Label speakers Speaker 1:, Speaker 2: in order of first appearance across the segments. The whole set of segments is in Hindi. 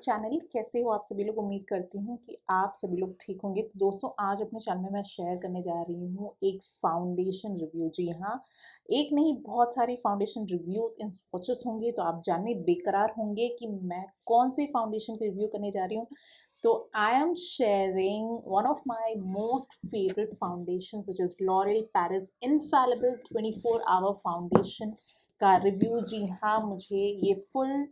Speaker 1: चैनल। कैसे हो आप सभी लोग? उम्मीद करती हूँ कि आप सभी लोग ठीक होंगे। तो दोस्तों, आज अपने चैनल में मैं शेयर करने जा रही हूँ एक फाउंडेशन रिव्यू। जी हाँ, एक नहीं बहुत सारी फाउंडेशन रिव्यूज़ इन स्वॉचेस होंगे, तो आप जानने बेकरार होंगे कि मैं कौन सी फाउंडेशन की रिव्यू करने जा रही हूँ। तो I am sharing one of my most favourite foundation which is L'Oreal Paris Infallible 24 hour foundation का रिव्यू। जी हाँ, मुझे ये फुल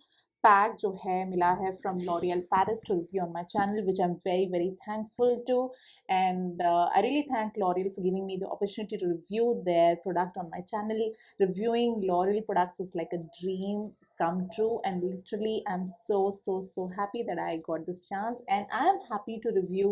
Speaker 1: पैक जो है मिला है from L'Oreal Paris to review on my channel, which I am very thankful to, and I really thank L'Oreal for giving me the opportunity to review their product on my channel. Reviewing L'Oreal products was like a dream come true, and literally I'm so happy that I got this chance, and I am happy to review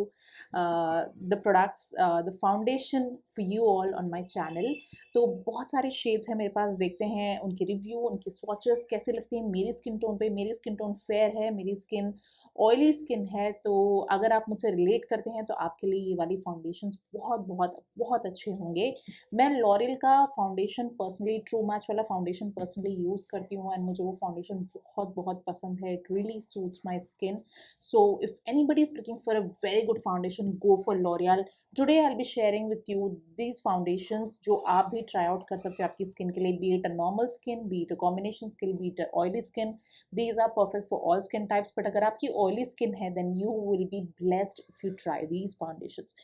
Speaker 1: the products, the foundation for you all on my channel. तो बहुत सारे शेड्स हैं मेरे पास, देखते हैं उनके रिव्यू, उनके स्वॉचेस कैसे लगते हैं मेरी स्किन टोन पे। मेरी स्किन टोन फेयर है, मेरी स्किन ऑयली स्किन है, तो अगर आप मुझसे रिलेट करते हैं तो आपके लिए ये वाली फाउंडेशंस बहुत अच्छे होंगे। मैं लॉरियल का फाउंडेशन पर्सनली, ट्रू मैच वाला फाउंडेशन पर्सनली यूज़ करती हूँ, एंड मुझे वो फाउंडेशन बहुत पसंद है। It really suits my skin. So if anybody is looking for a very good foundation, go for L'Oréal. Today I will be sharing with you these foundations जो आप भी ट्राई आउट कर सकते हो आपकी स्किन के लिए, B it a normal skin, B it a combination skin, B it a oily skin. These are perfect for all skin types, but अगर आपकी oily skin है, then you will be blessed if you try these foundations.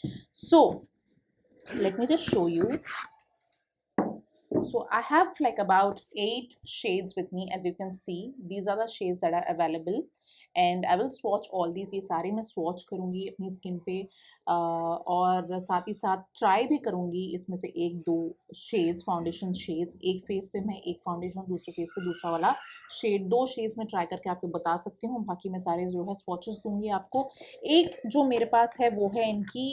Speaker 1: So let me just show you. So I have like about 8 shades with me. As you can see, these are the shades that are available, and I will swatch all these. ये सारे मैं swatch करूँगी अपनी स्किन पे, और साथ ही साथ ट्राई भी करूँगी इसमें से एक दो शेड्स, फाउंडेशन शेड्स। एक फेस पे मैं एक फाउंडेशन, दूसरे फेस पे दूसरा वाला शेड, 2 शेड्स में ट्राई करके आपको बता सकती हूँ। बाकी मैं सारे जो है स्वॉचेस दूँगी आपको। एक जो मेरे पास है वो है इनकी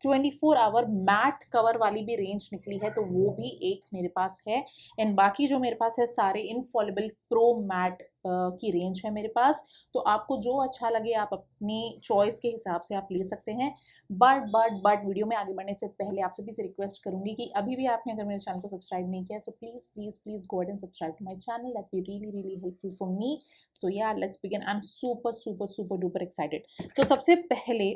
Speaker 1: 24 आवर मैट कवर वाली भी रेंज निकली है, तो वो भी एक मेरे पास है। एंड बाकी जो मेरे पास है सारे इनफॉलेबल प्रो मैट की रेंज है मेरे पास। तो आपको जो अच्छा लगे आप अपनी चॉइस के हिसाब से आप ले सकते हैं। बट वीडियो में आगे बढ़ने से पहले आप सभी से रिक्वेस्ट करूंगी कि अभी भी आपने अगर मेरे चैनल को सब्सक्राइब नहीं किया, so please go ahead and subscribe to my channel. That be really helpful for me. So yeah let's begin. I am super duper excited. तो सबसे पहले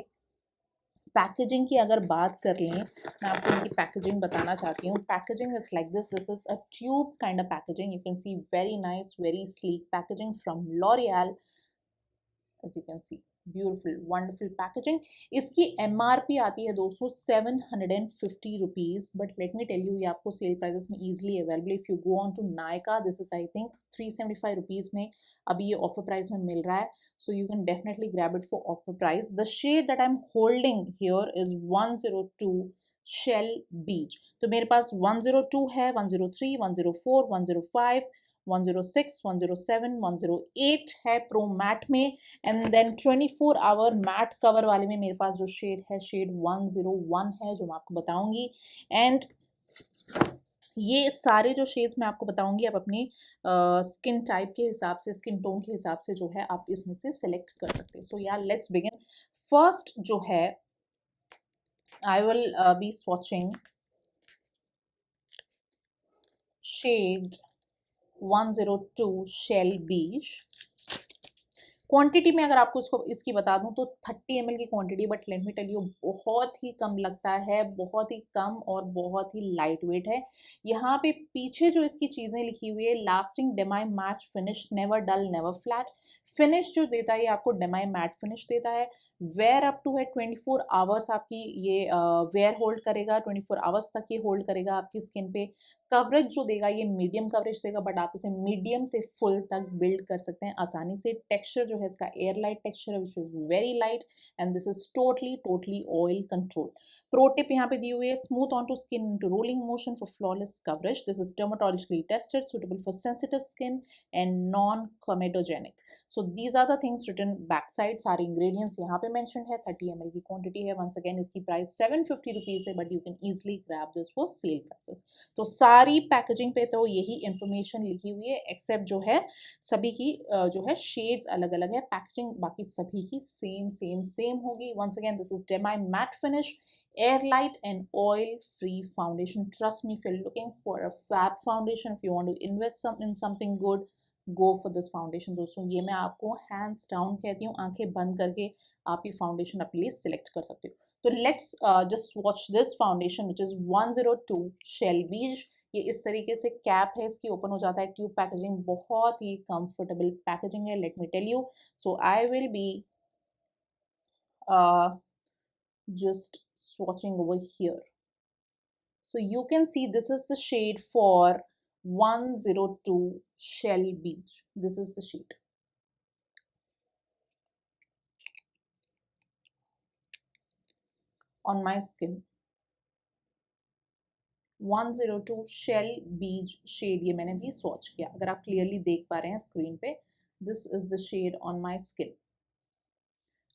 Speaker 1: पैकेजिंग की अगर बात कर लें, मैं आपको इनकी पैकेजिंग बताना चाहती हूँ। Packaging is like this is a tube kind of packaging. You can C very nice, very sleek packaging from L'Oréal. as you can see, beautiful wonderful packaging. इसकी MRP आती है दोस्तों 750 rupees, but let me tell you ये आपको सेल प्राइसेस में easily available. If you go on to Nykaa, this is I think 375 rupees में अभी ये ऑफर प्राइस में मिल रहा है, so you can definitely grab it for offer price. The shade that I am holding here is 102 shell beach. तो मेरे पास 102 है, 103, 104, 105, 106, 107, 108 है प्रो मैट में, and then 24 hour matte cover वाले में मेरे पास जो शेड है, शेड 101 है, जो मैं आपको बताऊंगी. एंड ये सारे जो शेड्स मैं आपको बताऊंगी आप अपनी स्किन टाइप के हिसाब से, स्किन टोन के हिसाब से जो है आप इसमें से सेलेक्ट कर सकते हैं. सो यार लेट्स बिगिन. फर्स्ट जो है, I will be swatching shade 102 shell beach. Quantity में अगर आपको इसकी बता दूं तो 30 ml की quantity, but let me tell you बहुत ही कम लगता है, बहुत ही कम और बहुत ही लाइट वेट है. यहाँ पे पीछे जो इसकी चीज़ें लिखी हुई है, लास्टिंग डेमाई मैच फिनिश, नेवर डल नेवर फ्लैट. फिनिश जो देता है ये आपको डेमाई मैट फिनिश देता है. वेयर अप टू है 24 आवर्स आपकी ये वेयर होल्ड करेगा, 24 आवर्स तक ये होल्ड करेगा आपकी स्किन पे. कवरेज जो देगा ये मीडियम कवरेज देगा, बट आप इसे मीडियम से फुल तक बिल्ड कर सकते हैं आसानी से. टेक्सचर जो है इसका एयर लाइट टेक्सचर है, which is very light, and this is totally oil control. Pro tip यहाँ पे दी हुई है, smooth on to skin into rolling motion for flawless coverage. This is dermatologically tested, suitable for sensitive skin and non comedogenic. So these are the things written back side. सारे इंग्रेडिएंट्स यहाँ पे मेंशन है. 30 ml की क्वांटिटी है. वंस अगेन इसकी प्राइस 750 रुपीज़ है, but you can easily grab this for sale prices. तो सारी पैकेजिंग पे तो यही इंफॉर्मेशन लिखी हुई है, एक्सेप्ट जो है सभी की जो है शेड्स अलग अलग है. पैकेजिंग बाकी सभी की सेम होगी. Once again this is demi matte finish, air light and oil free foundation. Trust me, if you're looking for a fab foundation, if you want to invest in something good, go for this foundation. दोस्तों ये मैं आपको हैंड्स डाउन कहती हूँ, आंखें बंद करके आप ये फाउंडेशन अपने लिए सिलेक्ट कर सकते हो। तो let's just watch this foundation which is 102 shell beige. ये इस तरीके से कैप है, इसकी ओपन हो जाता है, ट्यूब पैकेजिंग, बहुत ही कंफर्टेबल पैकेजिंग है, let me tell you. So I will be just swatching over here. So you can see this is the shade for 102 Shell Beach. This is the shade. On my skin. 102 Shell Beach shade ये मैंने भी swatch किया, अगर आप clearly देख पा रहे हैं screen पे, this is the shade on my skin.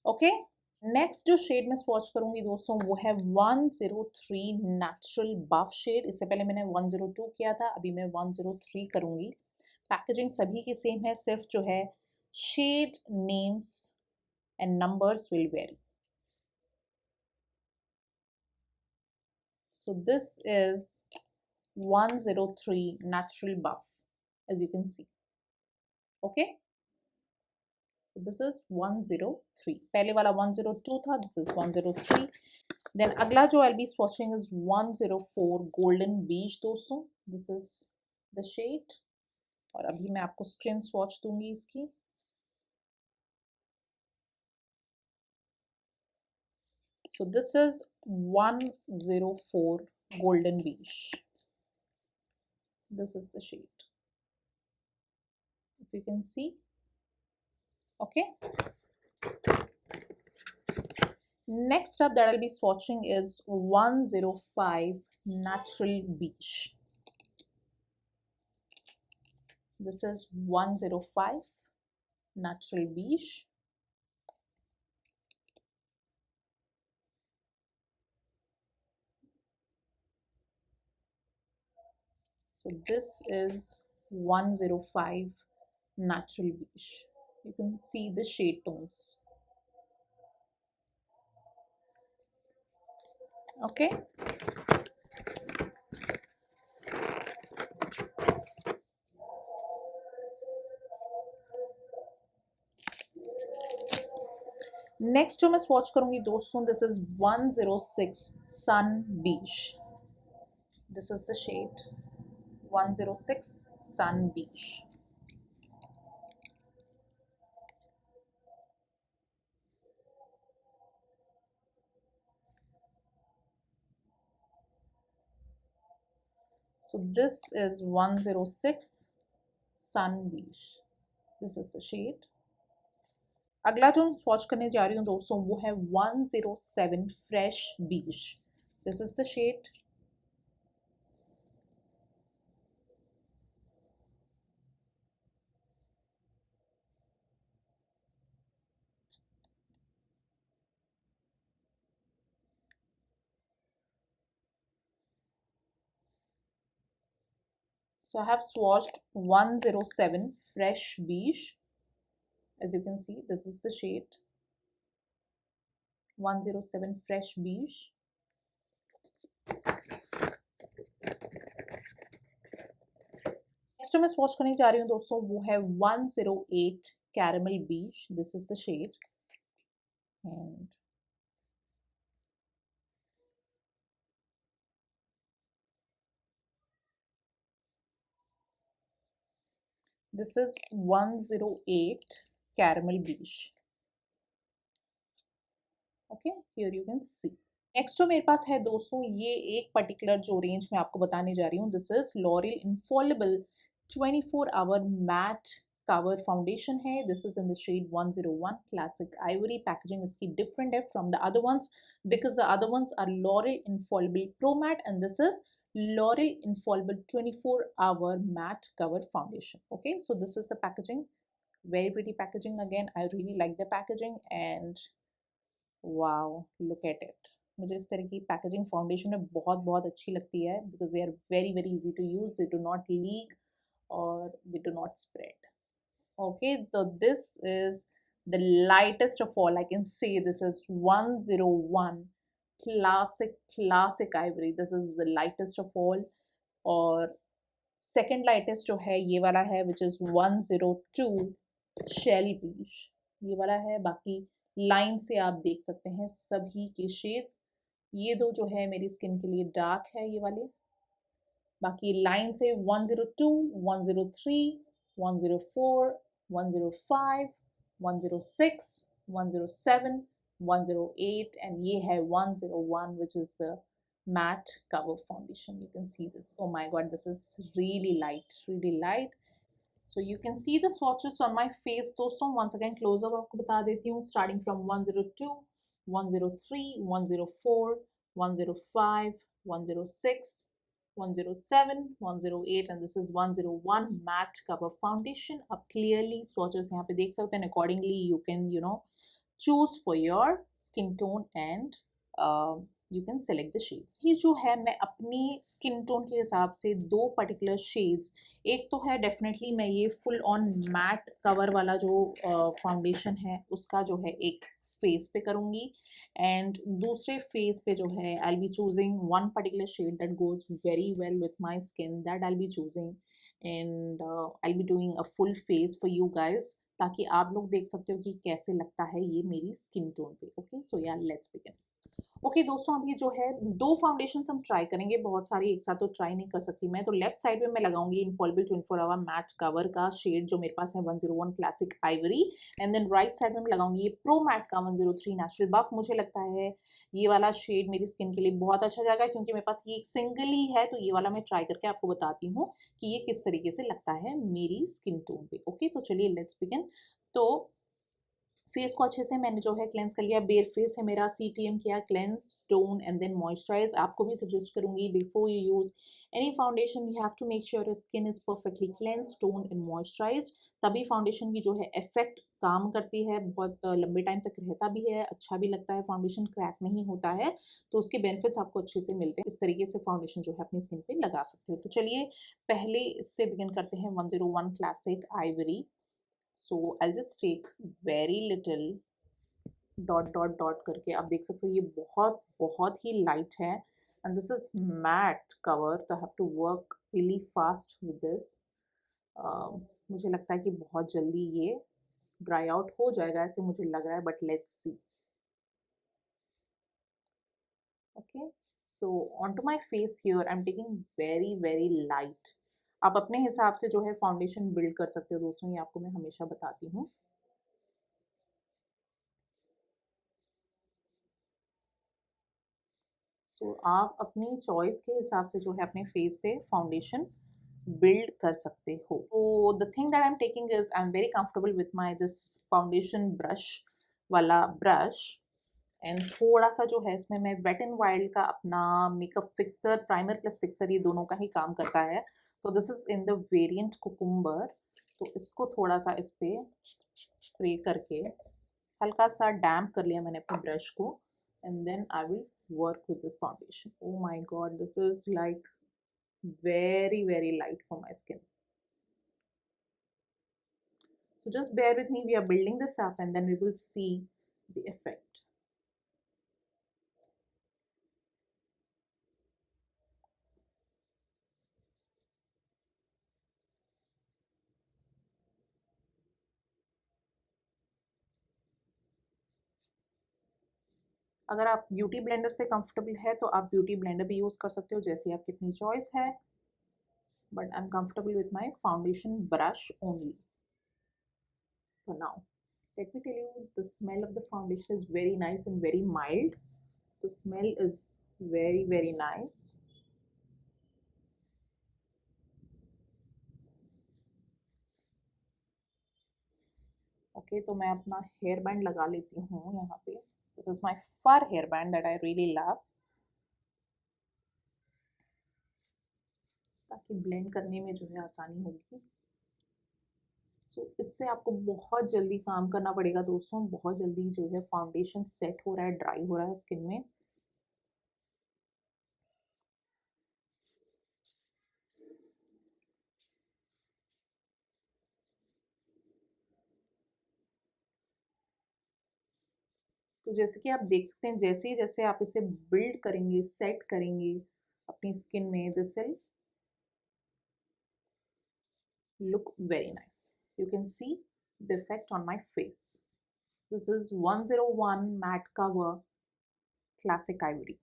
Speaker 1: Okay? Next जो शेड मैं स्वॉच करूंगी दोस्तों वो है 103 नेचुरल बफ शेड। इससे पहले मैंने 102 किया था, अभी मैं 103 करूंगी। पैकेजिंग सभी की सेम है, सिर्फ जो है shade names and numbers will vary. So this is 103 natural buff as you can see. Okay, so this is 103. पहले वाला 102 था, this is 103. Then अगला जो I'll be swatching is 104 Golden Beach दोस्तों, this is the shade। और अभी मैं आपको स्किन स्वॉच दूंगी इसकी। So this is 104 Golden Beach. This is the shade, if you can see. Okay. Next up that I'll be swatching is 105 Natural Beach. This is 105 Natural Beach. So this is 105 Natural Beach. You can see the shade tones. Okay. Next जो मैं स्वॉच करूंगी दोस्तों, this is 106 sun beige. This is the shade 106 sun beige. So this is 106 sun beige. This is the shade. अगला जो मैं स्वॉच करने जा रही हूँ दोस्तों वो है 107 fresh beige. This is the shade. So I have swatched 107 Fresh Beige. As you can see, this is the shade 107 Fresh Beige. Next जो मैं swatch करने जा रही हूँ दोस्तों वो है 108 Caramel Beige. This is the shade. And this is 108 Caramel Beige. Okay, here you can see. Next जो मेरे पास है दोस्तों ये एक पर्टिकुलर जो रेंज मैं आपको बताने जा रही हूँ, this is L'Oreal infallible 24 hour matte cover foundation है। This is in the shade 101 classic ivory. Packaging इसकी डिफरेंट है from the other ones because the other ones are L'Oreal infallible pro matte and this is L'Oreal Infallible 24-hour matte cover foundation. Okay, so this is the packaging. Very pretty packaging again. I really like the packaging and wow, look at it. मुझे इस तरह की पैकेजिंग फाउंडेशन में बहुत बहुत अच्छी लगती है because they are very very easy to use, they do not leak और they do not spread. Okay, तो this is the lightest of all, I can say this is 101 classic ivory. This is the lightest of all और सेकेंड लाइटेस्ट जो है ये वाला है विच इज़ 102 शेल बीज, ये वाला है। बाकी लाइन से आप देख सकते हैं सभी के शेड्स। ये दो जो है मेरी स्किन के लिए डार्क है ये वाले। बाकी लाइन से 102, 103, 104, 105, 106, 107, 108 and ये है 101 which is the matte cover foundation. You can see this. Oh my god, this is really light, really light. So you can see the swatches on my face दोस्तों. Once again close up आपको बता देती हूँ. Starting from 102, 103, 104, 105, 106, 107, 108 and this is 101 matte cover foundation. आप clearly swatches यहाँ पे देख सकते हैं. Accordingly you can choose for your skin tone and you can select the shades. ये जो है मैं अपनी skin tone के हिसाब से दो particular shades, एक तो है डेफिनेटली मैं ये फुल ऑन मैट कवर वाला जो फाउंडेशन है उसका जो है एक फेस पे करूँगी एंड दूसरे फेस पे जो है I be choosing one particular shade that goes very well with my skin that I be choosing and I be doing a full face for you guys ताकि आप लोग देख सकते हो कि कैसे लगता है ये मेरी स्किन टोन पे. ओके सो यार लेट्स बिगिन. ओके दोस्तों अभी जो है दो फाउंडेशन हम ट्राई करेंगे, बहुत सारी एक साथ तो ट्राई नहीं कर सकती मैं. तो लेफ्ट साइड में मैं लगाऊंगी इनफॉलिबल 24 आवर मैट कवर का शेड जो मेरे पास है 101 classic ivory and then right side में मैं लगाऊंगी ये प्रो मैट का 103 नेचुरल बफ. मुझे लगता है ये वाला शेड मेरी स्किन के लिए बहुत अच्छा जाएगा क्योंकि मेरे पास ये एक सिंगल ही है. तो ये वाला मैं ट्राई करके आपको बताती हूँ कि ये किस तरीके से लगता है मेरी स्किन टोन पे. ओके तो चलिए लेट्स बिगिन. तो फेस को अच्छे से मैंने जो है क्लेंस कर लिया. बेयर फेस है मेरा, CTM किया, cleanse, tone and then moisturise. आपको भी सजेस्ट करूंगी before you use any foundation you have to make sure skin is perfectly cleanse, tone and moisturise. तभी फाउंडेशन की जो है इफेक्ट काम करती है, बहुत लंबे टाइम तक रहता भी है, अच्छा भी लगता है, फाउंडेशन क्रैक नहीं होता है. तो उसके बेनिफिट्स आपको अच्छे से मिलते हैं. इस तरीके से फाउंडेशन जो है अपनी स्किन पे लगा सकते हो. तो चलिए पहले इससे बिगिन करते हैं 101 classic ivory. So I'll just take very little dot dot dot करके. आप देख सकते हो ये बहुत बहुत ही लाइट है and this is matte cover तो have to work really fast with this. मुझे लगता है कि बहुत जल्दी ये ड्राई आउट हो जाएगा ऐसे मुझे लग रहा है but let's see. Okay so on to my face here I am taking very very light. आप अपने हिसाब से जो है फाउंडेशन बिल्ड कर सकते हो दोस्तों, ये आपको मैं हमेशा बताती हूँ. सो आप अपनी चॉइस के हिसाब से जो है अपने फेस पे फाउंडेशन बिल्ड कर सकते हो. तो the thing that I am taking is I am very comfortable with my this foundation brush वाला ब्रश एंड थोड़ा सा जो है इसमें मैं वेट एंड वाइल्ड का अपना makeup fixer, primer plus fixer, ये दोनों का ही काम करता है. तो this is in the variant cucumber. तो इसको थोड़ा सा इस पर स्प्रे करके हल्का सा डैम्प कर लिया मैंने अपने ब्रश को and then I will work with this foundation. Oh my god, this is like very very light for my skin. So just bear with me, we are building this up and then we will see the effect. अगर आप ब्यूटी ब्लेंडर से कंफर्टेबल है तो आप ब्यूटी ब्लेंडर भी यूज़ कर सकते हो, जैसे आपकी अपनी चॉइस है. But I am comfortable with my foundation brush only for now. Let me tell you, the smell of the foundation is very nice and very mild. The smell is very very nice. Okay तो मैं अपना हेयर बैंड लगा लेती हूँ यहाँ पे. This is my fur hair band that I really love, ताकि ब्लेंड करने में जो है आसानी होगी. सो इससे आपको बहुत जल्दी काम करना पड़ेगा दोस्तों, बहुत जल्दी जो है फाउंडेशन सेट हो रहा है, ड्राई हो रहा है स्किन में. तो जैसे कि आप देख सकते हैं जैसे ही जैसे आप इसे बिल्ड करेंगे, सेट करेंगे अपनी स्किन में, this will look very nice. You can see the effect on my face. This is 101 matte cover classic ivory.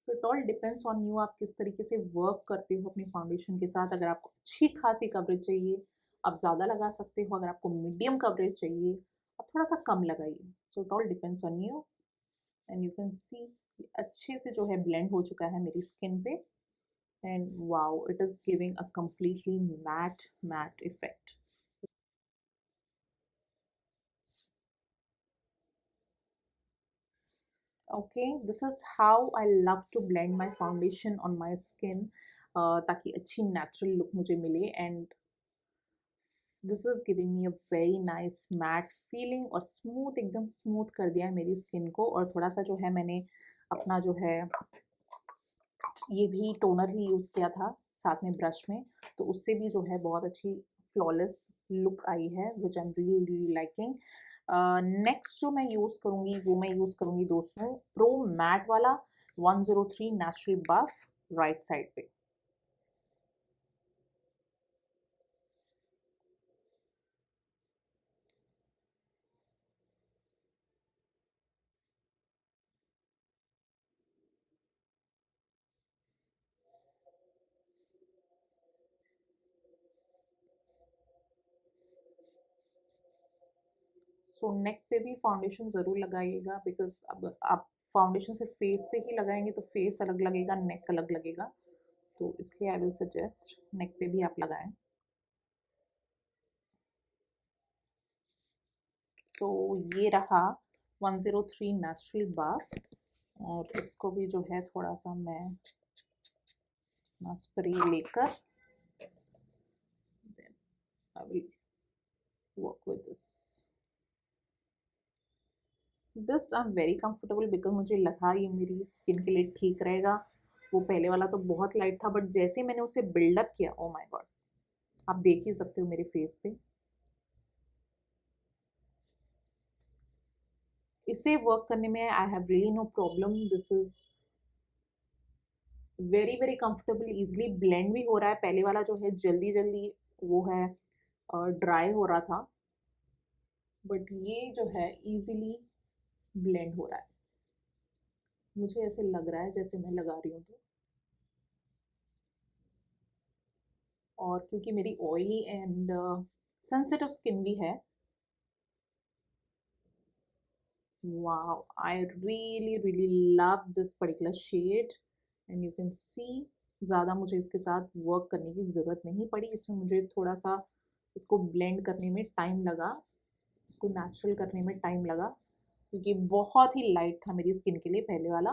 Speaker 1: So it all depends on you, आप किस तरीके से वर्क करते हो अपनी फाउंडेशन के साथ. अगर आपको अच्छी खासी कवरेज चाहिए आप ज़्यादा लगा सकते हो, अगर आपको मीडियम कवरेज चाहिए आप थोड़ा सा कम लगाइए. So it all depends on you. And you can सी अच्छे से जो है ब्लेंड हो चुका है मेरी स्किन पे. And wow, it is giving a completely matte matte effect. Okay, this is how I love to blend my foundation on my skin, ताकि अच्छी नेचुरल लुक मुझे मिले. And this is giving me a very nice matte feeling, और स्मूथ, एकदम स्मूथ कर दिया है मेरी स्किन को. और थोड़ा सा जो है मैंने अपना जो है ये भी टोनर भी यूज़ किया था साथ में ब्रश में, तो उससे भी जो है बहुत अच्छी फ्लॉलेस लुक आई है, which I am really really liking. Next जो मैं यूज़ करूँगी वो मैं यूज़ करूँगी दोस्तों प्रो मैट वाला 103 नेचुरल बफ राइट साइड पे. सो नेक पे भी फाउंडेशन ज़रूर लगाइएगा, बिकॉज अब आप फाउंडेशन सिर्फ फेस पे ही लगाएंगे तो फेस अलग लगेगा, नेक अलग लगेगा. तो इसलिए आई विल सजेस्ट नेक पे भी आप लगाएं. सो ये रहा 103 नेचुरल बाफ. और इसको भी जो है थोड़ा सा मैं अपना स्प्रे लेकर I will work with this. This I am very comfortable because मुझे लगा ये मेरी स्किन के लिए ठीक रहेगा. वो पहले वाला तो बहुत लाइट था, बट जैसे मैंने उसे बिल्डअप किया, ओ माय गॉड, आप देख ही सकते हो मेरे फेस पे. इसे वर्क करने में I have really no problem. This is very very comfortable, easily blend भी हो रहा है. पहले वाला जो है जल्दी जल्दी वो है ड्राई हो रहा था, बट ये जो है इजीली ब्लेंड हो रहा है. मुझे ऐसे लग रहा है जैसे मैं लगा रही हूँ तो. और क्योंकि मेरी ऑयली एंड सेंसिटिव स्किन भी है, wow, I really really love this particular shade. And you can सी ज़्यादा मुझे इसके साथ वर्क करने की ज़रूरत नहीं पड़ी. इसमें मुझे थोड़ा सा इसको ब्लेंड करने में टाइम लगा, इसको नेचुरल करने में टाइम लगा, क्योंकि बहुत ही लाइट था मेरी स्किन के लिए पहले वाला.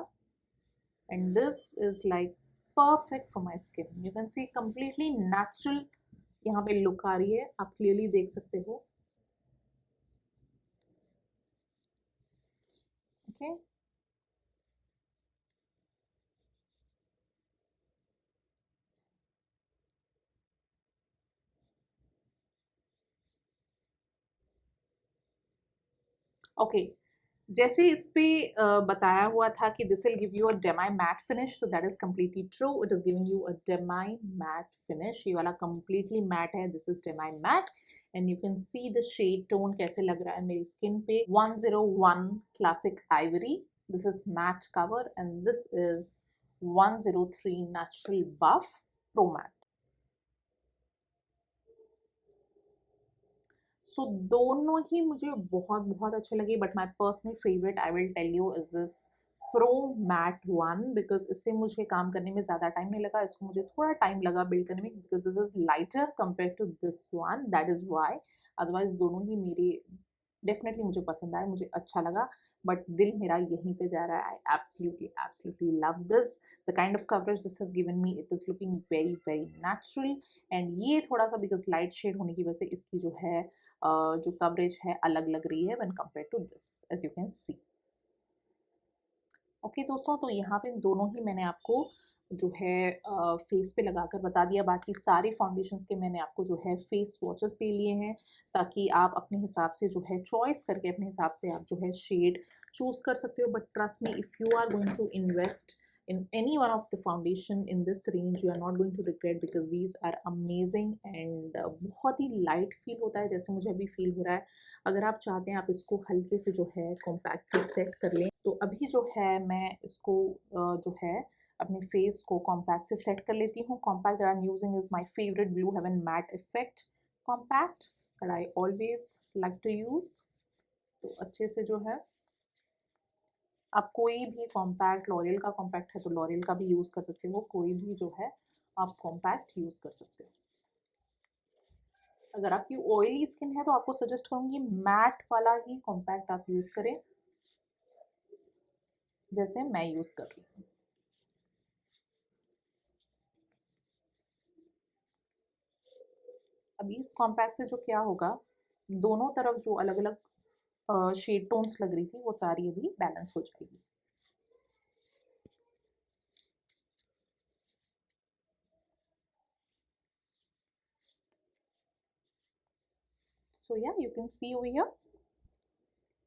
Speaker 1: And this is like perfect for my skin. You can C completely natural यहाँ पे लुक आ रही है, आप क्लियरली देख सकते हो. Okay, okay. जैसे इस पे बताया हुआ था कि this will give you a demi matte finish, तो that is completely true. It is giving you a demi matte finish. ये वाला कम्प्लीटली मैट है, this is demi matte. And you can see the shade tone कैसे लग रहा है मेरी स्किन पे. 101 classic ivory, this is matte cover, and this is 103 natural buff pro matte. So दोनों ही मुझे बहुत बहुत अच्छे लगे, but my personal favourite I will tell you is this pro matte one, because इससे मुझे काम करने में ज़्यादा टाइम नहीं लगा. इसको मुझे थोड़ा टाइम लगा बिल्ड करने में, because this is lighter compare to this one, that is why. Otherwise दोनों ही मेरे डेफिनेटली मुझे पसंद आए, मुझे अच्छा लगा, बट दिल मेरा यहीं पे जा रहा है. I absolutely absolutely love this. The kind of coverage this has given me, it is looking very very natural. And ये थोड़ा सा बिकॉज लाइट शेड होने की वजह से इसकी जो है जो कवरेज है अलग लग रही है when compare to this, as you can see. Okay दोस्तों, तो यहाँ पे दोनों ही मैंने आपको जो है फेस पे लगाकर बता दिया. बाकी सारे फाउंडेशंस के मैंने आपको जो है फेस स्वॉचेस दे लिए हैं, ताकि आप अपने हिसाब से जो है चॉइस करके अपने हिसाब से आप जो है शेड चूज़ कर सकते हो. But trust me, if you are going to invest in any one of the foundation in this range, you are not going to regret because these are amazing and बहुत ही light feel होता है जैसे मुझे अभी feel हो रहा है। अगर आप चाहते हैं आप इसको हल्के से जो है कॉम्पैक्ट से सेट कर लें। तो अभी जो है मैं इसको जो है अपने फेस को कॉम्पैक्ट से सेट कर लेती हूँ। Compact that I am using is my favourite blue heaven matte effect compact that I always like to use. तो अच्छे से जो है आप कोई भी कॉम्पैक्ट, लॉरियल का कॉम्पैक्ट है तो लॉरियल का भी यूज़ कर सकते हो, कोई भी जो है आप कॉम्पैक्ट यूज़ कर सकते हो। अगर आपकी ऑयली स्किन है तो आपको सजेस्ट करूँगी मैट वाला ही कॉम्पैक्ट आप यूज़ करें, जैसे मैं यूज़ कर रही हूँ। अभी इस कॉम्पैक्ट से जो क्या होगा, दोनों तरफ जो अलग-अलग शेड टोन्स लग रही थी वो सारी अभी बैलेंस हो जाएगी। So yeah, you can see over here.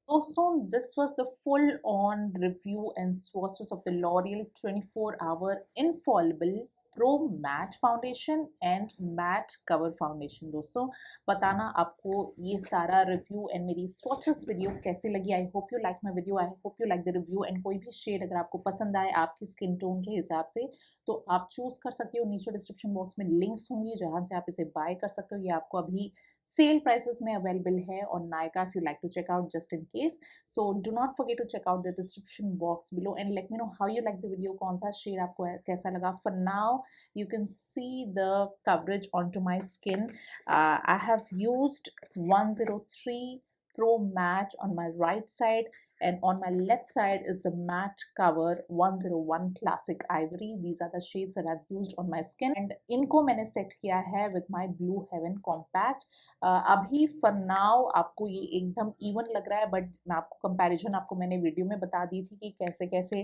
Speaker 1: Also, this was the full-on review and swatches of the L'Oreal 24-hour Infallible Pro Matte Foundation and Matte Cover Foundation। दोस्तों बताना आपको ये सारा रिव्यू एंड मेरी swatches वीडियो कैसी लगी। I hope you like my video, I hope you like the review. And कोई भी शेड अगर आपको पसंद आए आपकी स्किन टोन के हिसाब से तो आप चूज़ कर सकते हो। नीचे डिस्क्रिप्शन बॉक्स में लिंक्स होंगी जहाँ से आप इसे बाय कर सकते हो। ये आपको अभी सेल प्राइसेस में अवेलेबल है on Nykaa if you like to check out just in case. So do not forget to check out the description box below and let me know how you like the video, कौन सा शेड आपको कैसा लगा। For now you can see the coverage onto my skin. I have used 103 Pro Matte on my right side and on my left side is the matte cover 101 Classic Ivory. These are the shades that I've used on my skin and इनको मैंने set किया है with my Blue Heaven Compact. अभी फॉर नाउ आपको ये एकदम इवन लग रहा है, बट मैं आपको कंपैरिजन आपको मैंने वीडियो में बता दी थी कि कैसे कैसे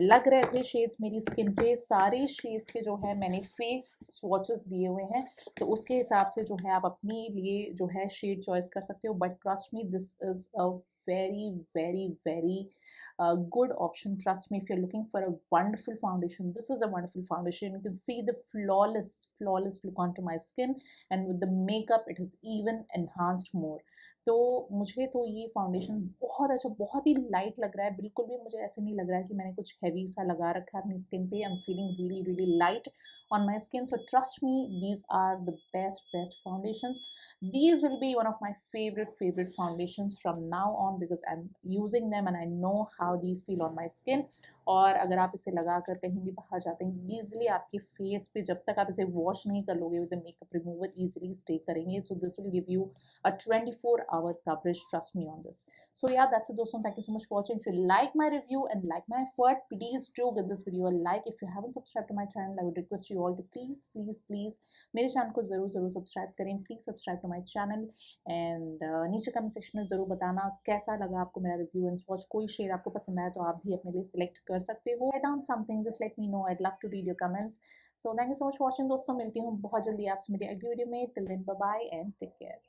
Speaker 1: लग रहे थे शेड्स मेरी स्किन पे। सारे शेड्स के जो है मैंने फेस स्वॉचेस दिए हुए हैं, तो उसके हिसाब से जो है आप अपने लिए जो है शेड चॉइस कर सकते हो। But trust me, this is a very very very good option. Trust me, if you're looking for a wonderful foundation, this is a wonderful foundation. You can see the flawless look onto my skin, and with the makeup it is even enhanced more. तो मुझे तो ये फाउंडेशन बहुत अच्छा, बहुत ही लाइट लग रहा है। बिल्कुल भी मुझे ऐसे नहीं लग रहा है कि मैंने कुछ हैवी सा लगा रखा है अपनी स्किन पे। I am feeling really really light on my skin. So trust me, these are the best foundations. These will be one of my favorite foundations from now on because I'm using them and I know how these feel on my skin. और अगर आप इसे लगा कर कहीं भी बाहर जाते हैं ईजिली आपके फेस पे, जब तक आप इसे वॉश नहीं कर लोगे with makeup remover, easily stay करेंगे। So this will give you a 24-hour coverage. Trust me on this. So yeah, that's it दोस्तों. Thank you so much for watching. If you like my review and like my effort, please do give this video a like. If you haven't subscribed to my channel, I would request you all to please मेरे चैनल को ज़रूर सब्सक्राइब करें। Please subscribe to my channel and नीचे कमेंट सेक्शन में ज़रूर बताना कैसा लगा आपको मेरा रिव्यू एंड स्वॉच। कोई शेड आपको पसंद आया तो आप भी अपने लिए सिलेक्ट कर सकते हो। Write down something, just let me know, I love to read your comments. So thank you so much for watching दोस्तों। मिलती हूँ बहुत जल्दी आपसे मेरी अगली वीडियो में। Till then bye bye and take care.